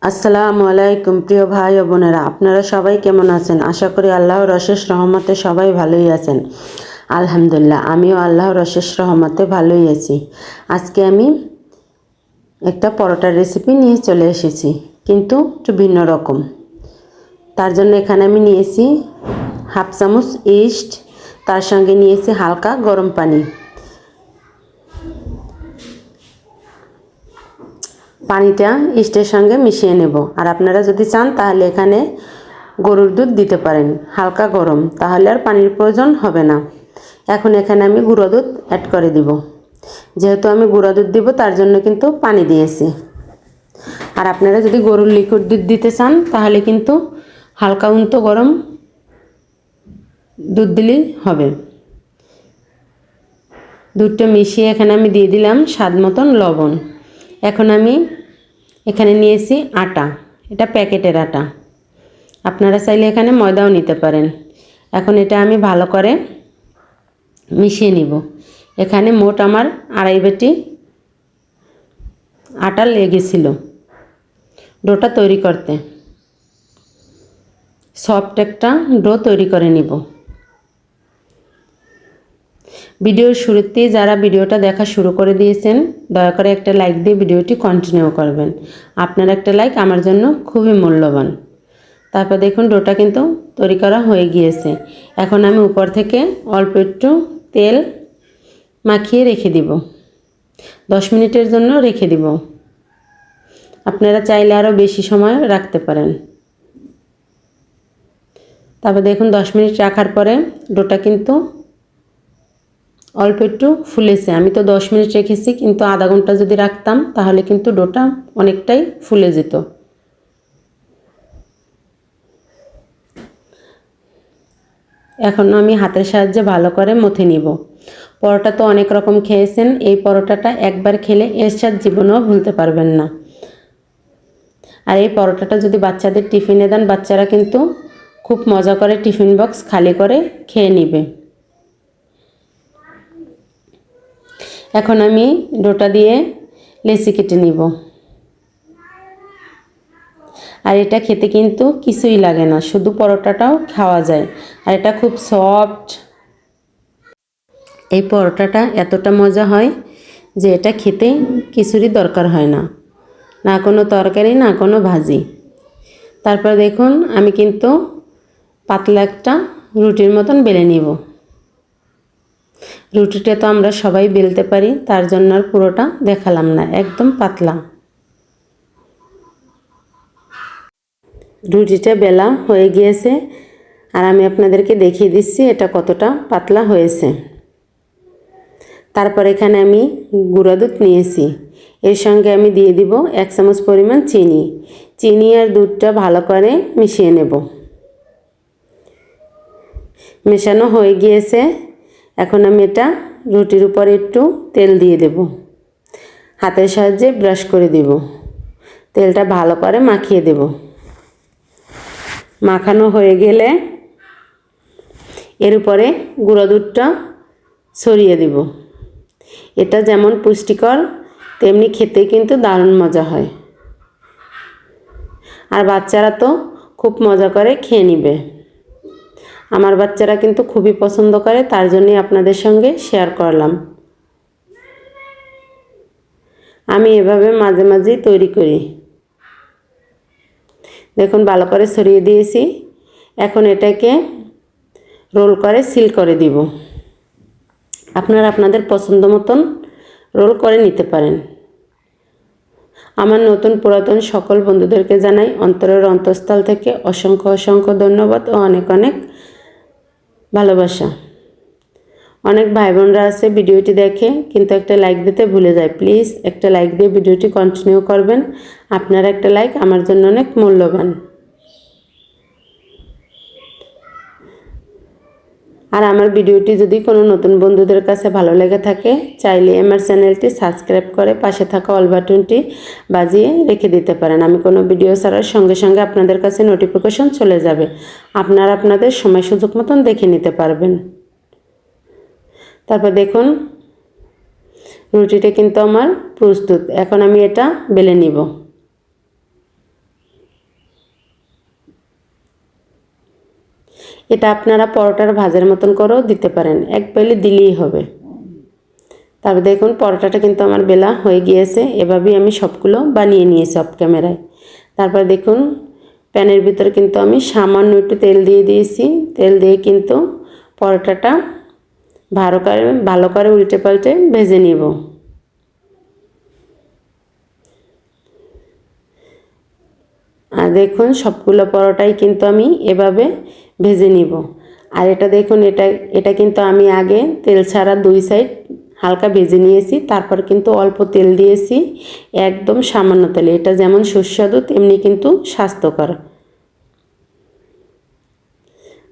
আসসালামু আলাইকুম প্রিয় ভাই ও বোনেরা, আপনারা সবাই কেমন আছেন? আশা করি আল্লাহর অশেষ রহমতে সবাই ভালোই আছেন। আলহামদুলিল্লাহ, আমিও আল্লাহর অশেষ রহমতে ভালোই আছি। আজকে আমি একটা পরোটার রেসিপি নিয়ে চলে এসেছি, কিন্তু একটু ভিন্ন রকম। তার জন্য এখানে আমি নিয়েছি হাফ চামচ ইস্ট, তার সঙ্গে নিয়েছি হালকা গরম পানি। পানিটা ইস্টের সঙ্গে মিশিয়ে নেব। আর আপনারা যদি চান তাহলে এখানে গরুর দুধ দিতে পারেন, হালকা গরম, তাহলে আর পানির প্রয়োজন হবে না। এখন এখানে আমি গুঁড়ো দুধ অ্যাড করে দিব। যেহেতু আমি গুঁড়ো দুধ দিব তার জন্য কিন্তু পানি দিয়েছি। আর আপনারা যদি গরুর লিকুইড দুধ দিতে চান তাহলে কিন্তু হালকা উন্ত গরম দুধ দিলেই হবে। দুধটা মিশিয়ে এখানে আমি দিয়ে দিলাম স্বাদ মতন লবণ। এখন আমি এখানে নিয়েছি আটা, এটা প্যাকেটের আটা, আপনারা চাইলে এখানে ময়দাও নিতে পারেন। এখন এটা আমি ভালো করে মিশিয়ে নিব। এখানে মোট আমার 2.5 বাটি আটা লেগেছিল ডোটা তৈরি করতে। সফট একটা ডো তৈরি করে নিব। ভিডিওর শুরুতেই যারা ভিডিওটা দেখা শুরু করে দিয়েছেন, দয়া করে একটা লাইক দিয়ে ভিডিওটি কন্টিনিউ করবেন। আপনার একটা লাইক আমার জন্য খুবই মূল্যবান। তারপর দেখুন ডোটা কিন্তু তৈরি করা হয়ে গিয়েছে। এখন আমি উপর থেকে অল্প একটু তেল মাখিয়ে রেখে দিব। 10 মিনিটের জন্য রেখে দিব। আপনারা চাইলে আরও বেশি সময় রাখতে পারেন। তারপর দেখুন 10 মিনিট রাখার পরে ডোটা কিন্তু অল্প একটু ফুলেছে। আমি তো 10 মিনিট রেখেছি, কিন্তু আধা ঘন্টা যদি রাখতাম তাহলে কিন্তু ডোটা অনেকটাই ফুলে যেত। এখন আমি হাতের সাহায্যে ভালো করে মথে নিব। পরোটা তো অনেক রকম খেয়েছেন, এই পরোটাটা একবার খেলে এর স্বাদ জীবনেও ভুলতে পারবেন না। আর এই পরোটাটা যদি বাচ্চাদের টিফিনে দেন, বাচ্চারা কিন্তু খুব মজা করে টিফিন বক্স খালি করে খেয়ে নেবে। এখন আমি ডোটা দিয়ে লেচি কেটে নিব। আর এটা খেতে কিন্তু কিছুই লাগে না, শুধু পরোটাটাও খাওয়া যায়। আর এটা খুব সফট। এই পরোটাটা এতটা মজা হয় যে এটা খেতে কিছুরই দরকার হয় না, না কোনো তরকারি না কোনো ভাজি। তারপর দেখুন আমি কিন্তু পাতলা একটা রুটির মতন বেলে নিব। রুটিটা তো আমরা সবাই বেলতে পারি, তার জন্য আর পুরোটা দেখালাম না, একদম পাতলা। রুটিটা বেলা হয়ে গিয়েছে, আর আমি আপনাদেরকে দেখিয়ে দিচ্ছি এটা কতটা পাতলা হয়েছে। তারপর এখানে আমি গুঁড়া দুধ নিয়েছি, এর সঙ্গে আমি দিয়ে দিব 1 চামচ পরিমাণ চিনি। চিনি আর দুধটা ভালো করে মিশিয়ে নেব। মেশানো হয়ে গিয়েছে। এখন আমি এটা রুটির উপরে একটু তেল দিয়ে দেব। হাতের সাহায্যে ব্রাশ করে দেব। তেলটা ভালো করে মাখিয়ে দেব। মাখানো হয়ে গেলে এর উপরে গুঁড়ো দুধটা ছড়িয়ে দেব। এটা যেমন পুষ্টিকর, তেমনি খেতে কিন্তু দারুণ মজা হয়। আর বাচ্চারা তো খুব মজা করে খেয়ে নেবে। আমার বাচ্চারা কিন্তু খুবই পছন্দ করে, তার জন্যই আপনাদের সঙ্গে শেয়ার করলাম। আমি এভাবে মাঝে মাঝেই তৈরি করি। দেখুন ভালো করে ছড়িয়ে দিয়েছি। এখন এটাকে রোল করে সিল করে দিব। আপনারা আপনাদের পছন্দ মতন রোল করে নিতে পারেন। আমার নতুন পুরাতন সকল বন্ধুদেরকে জানাই অন্তরের অন্তঃস্থল থেকে অসংখ্য অসংখ্য ধন্যবাদ ও অনেক অনেক ভালোবাসা। অনেক ভাই বোনরা আছে ভিডিওটি দেখে কিন্তু একটা লাইক দিতে ভুলে যায়। প্লিজ একটা লাইক দিয়ে ভিডিওটি কন্টিনিউ করবেন। আপনার একটা লাইক আমার জন্য অনেক মূল্যবান। আর আমার ভিডিওটি যদি কোনো নতুন বন্ধুদের কাছে ভালো লেগে থাকে, চাইলে আমার চ্যানেলটি সাবস্ক্রাইব করে পাশে থাকা অল বাটনটি বাজিয়ে রেখে দিতে পারেন। আমি কোনো ভিডিও ছাড়ার সঙ্গে সঙ্গে আপনাদের কাছে নোটিফিকেশন চলে যাবে। আপনারা আপনাদের সময় সুযোগ মতন দেখে নিতে পারবেন। তারপর দেখুন রুটিটা কিন্তু আমার প্রস্তুত। এখন আমি এটা বেলে নিব। এটা আপনারা পরোটার ভাজের মতন করেও দিতে পারেন, এক পেলে দিলেই হবে। তারপর দেখুন পরোটাটা কিন্তু আমার বেলা হয়ে গিয়েছে। এভাবেই আমি সবগুলো বানিয়ে নিয়েছি অফ ক্যামেরায়। তারপর দেখুন প্যানের ভিতরে কিন্তু আমি সামান্য একটু তেল দিয়ে দিয়েছি। তেল দিয়ে কিন্তু পরোটাটা ভালো করে উল্টে পাল্টে ভেজে নিব। আর দেখুন সবগুলো পরোটাই কিন্তু আমি এভাবে ভেজে নিব। আর এটা দেখুন এটা কিন্তু আমি আগে তেল ছাড়া দুই সাইড হালকা ভেজে নিয়েছি, তারপর কিন্তু অল্প তেল দিয়েছি, একদম সামান্য তেলে। এটা যেমন সুস্বাদু তেমনি কিন্তু স্বাস্থ্যকর,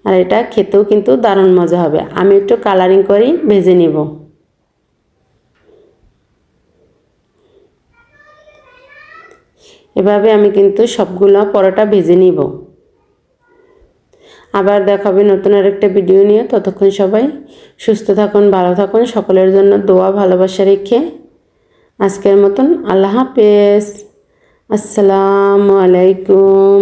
আর এটা খেতেও কিন্তু দারুণ মজা হবে। আমি একটু কালারিং করেই ভেজে নিব। এভাবে আমি কিন্তু সবগুলো পরোটা ভেজে নিব। আবার দেখা হবে নতুন আরেকটা ভিডিও নিয়ে। ততক্ষণ সবাই সুস্থ থাকুন, ভালো থাকুন। সকলের জন্য দোয়া ভালোবাসা রেখে আজকের মতন আল্লাহ হাফেজ। আসসালামু আলাইকুম।